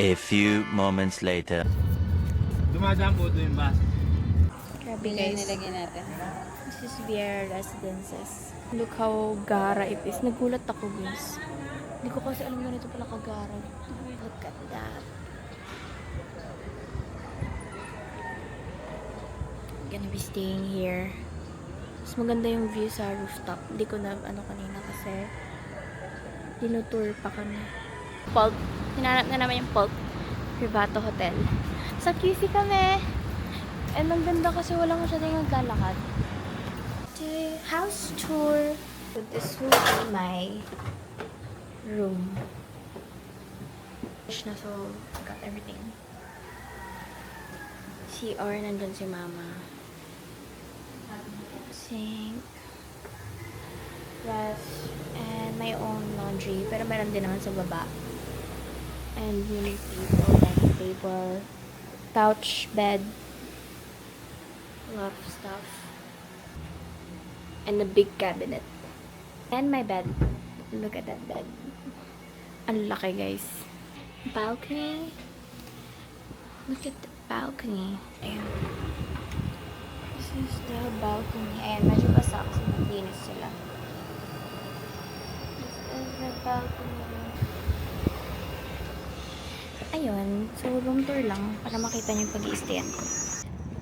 A few moments later. Dumadaan po ito yung bus. Grabe guys. Nilagyan natin. This is Vieira Residences. Look how gara it is. Nagulat ako guys. Hindi ko kasi alam ganito pala kagara. Look at that. Gonna be staying here. Mas maganda yung view sa rooftop. Hindi ko na ano kanina kasi dinutour pa kami. Pulp. Hinanap na naman yung Pulp Privato Hotel. Sa QC kami. And ang ganda kasi walang masyadong naglalakad. House tour. So this will be my room. Na so, got everything. CR, nandun si mama. Sink. Ref. And my own laundry. Pero meron din naman sa baba. And mini table, dining table. Couch, bed. A lot of stuff. And a big cabinet. And my bed. Look at that bed. Ang laki, guys. Balcony. Look at the balcony. Ayan. This is the balcony. Ayan, medyo basa kasi naglinis sila. This is the balcony. Ayun. So, room tour lang para makita niyo yung pag-i-stayan ko.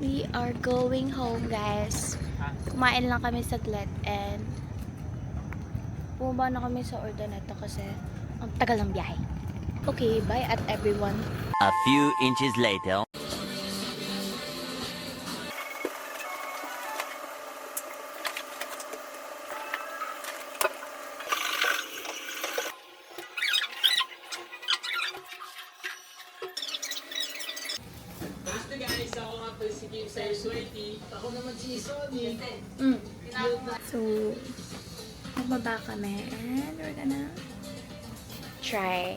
We are going home, guys. Kumain lang kami saglit and bumaba na kami sa Ordaneta kasi ang tagal ng biyahe. Okay, bye at everyone. A few inches later. Basta guys, ako nga po si Kim Sayo Swerte. Ako naman si Sonny. So, magbaba kami and we're gonna try.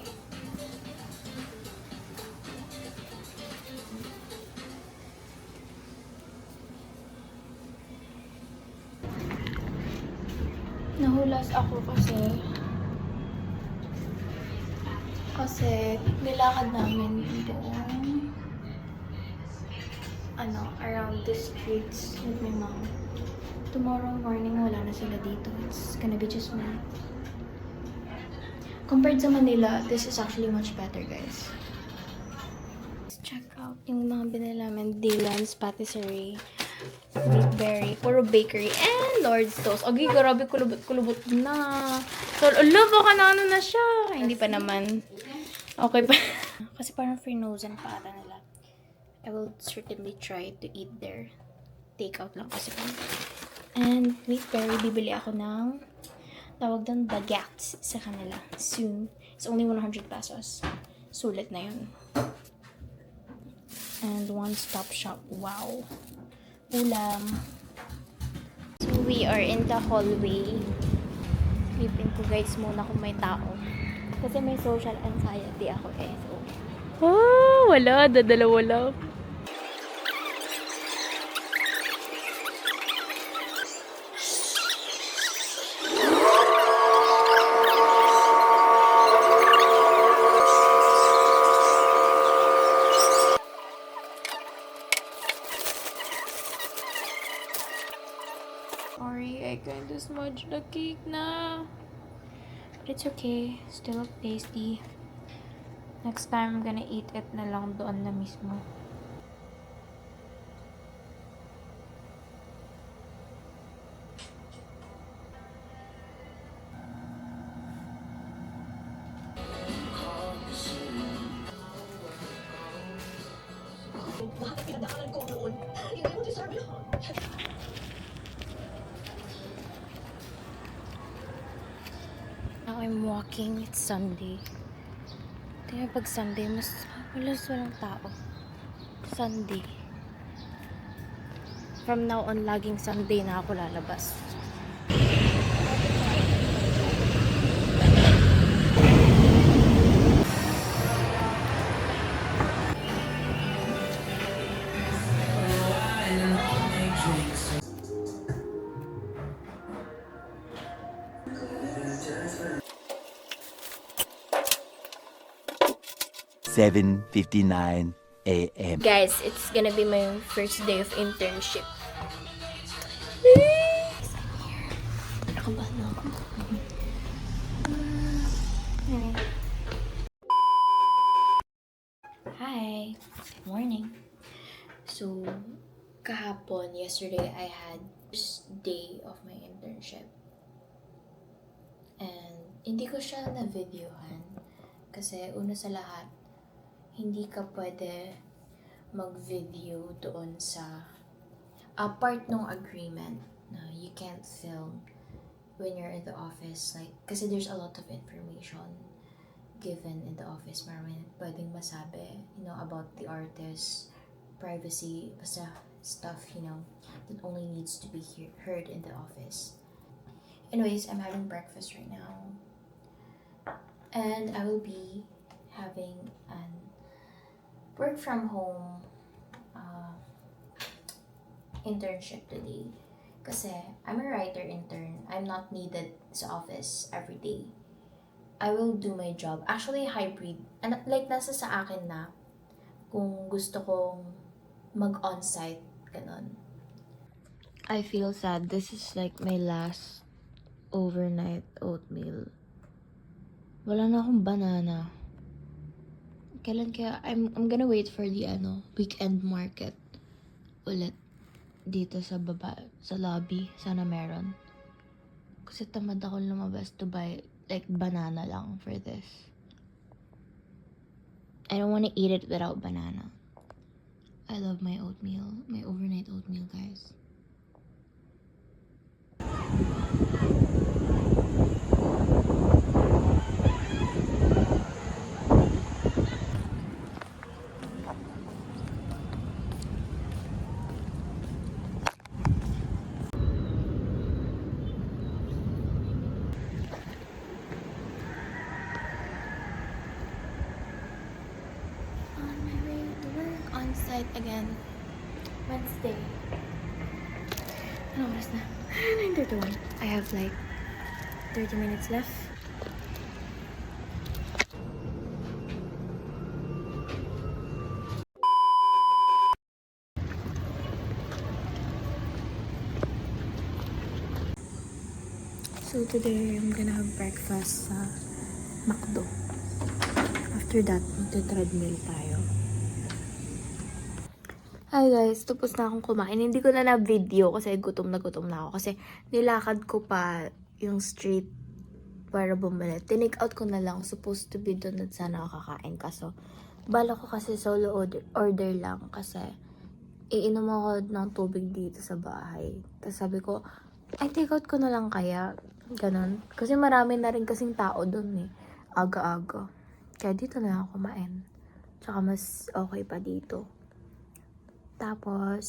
Nahulas ako kasi nilakad namin doon around the streets with my mom. Tomorrow morning wala na sila dito. It's gonna be just me. Compared sa Manila, this is actually much better, guys. Let's check out yung mga binili namin. Dylan's Patisserie, Meatberry, Puro Bakery, and Lord's Toast. Okay, grabe, kulubot na. So, baka na ano na siya. Hindi pa naman. Okay pa. Kasi parang frozen pa ata nila. I will certainly try to eat there. Take out lang kasi kami. And Meatberry, bibili ako ng tawag doon baguettes sa kanila soon. It's only 100 pesos. Sulit na yun. And one-stop shop. Wow. Ulam. So, we are in the hallway. Sleeping ko guys muna kung may tao. Kasi may social anxiety ako eh. So, wala. Dadalawa lang. Sorry, I kind of smudged the cake na. But it's okay. Still tasty. Next time, I'm gonna eat it na lang doon na mismo. Now I'm walking. It's Sunday. Tingnan pag Sunday, mas walang tao. Sunday. From now on, laging Sunday na ako lalabas. 7:59 a.m. Guys, it's gonna be my first day of internship. Nakabahan na ako. Hi. Morning. So, kahapon, yesterday, I had first day of my internship. And hindi ko siya na-videohan. Kasi una sa lahat, hindi ka pwede mag-video doon sa part ng agreement na you can't film when you're in the office. Like, kasi there's a lot of information given in the office. Marami pwedeng masabi, about the artist, privacy, basta stuff, that only needs to be heard in the office. Anyways, I'm having breakfast right now. And I will be having an work from home internship today. Kasi I'm a writer intern. I'm not needed sa office every day. I will do my job. Actually, hybrid. And like, nasa sa akin na kung gusto kong mag-on-site, ganun. I feel sad. This is like my last overnight oatmeal. Wala na akong banana. Kailan kaya? I'm gonna wait for the weekend market ulit dito sa baba, sa lobby. Sana meron. Kasi tamad ako lumabas to buy like banana lang for this. I don't wanna eat it without banana. I love my oatmeal, my overnight oatmeal, guys. On my way to work, on site again. Wednesday. Ano oras na? 9:31. I have like 30 minutes left. So today, I'm gonna have breakfast sa McDo. After that, magte-treadmill tayo. Hi guys, tapos na akong kumain. Hindi ko na na-video kasi gutom na ako. Kasi nilakad ko pa yung street para bumili. Tinake out ko na lang. Supposed to be doon at sana ako kakain. Kaso, bala ko kasi solo order lang. Kasi, iinom ako ng tubig dito sa bahay. Tapos sabi ko, ay take out ko na lang kaya. Ganon. Kasi marami na rin kasing tao doon eh. Aga-aga. Kaya dito na lang ako kumain. Tsaka mas okay pa dito. Tapos,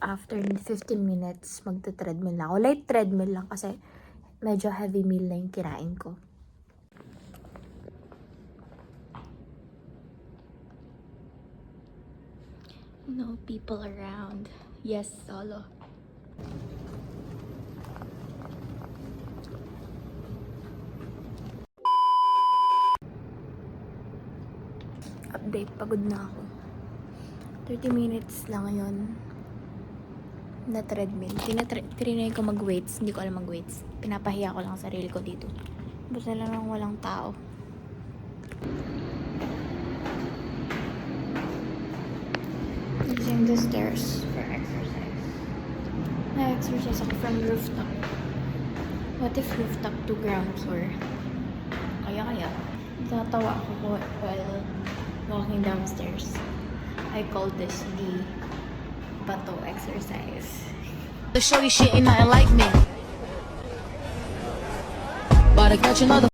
after 15 minutes, magte-treadmill na ako. Light treadmill lang kasi medyo heavy meal na yung kinain ko. No people around. Yes, solo. Update, pagod na ako. 30 minutes lang ngayon na treadmill. Trinay ko mag-weights. Hindi ko alam mag-weights. Pinapahiya ko lang sarili ko dito. Basta lang walang tao. Using the stairs for exercise. Na-exercise ako from rooftop. What if rooftop to ground floor? Kaya. Tatawa ako while walking downstairs. I call this the bato exercise. The shorty shit ain't nothing like me. But I got your mother.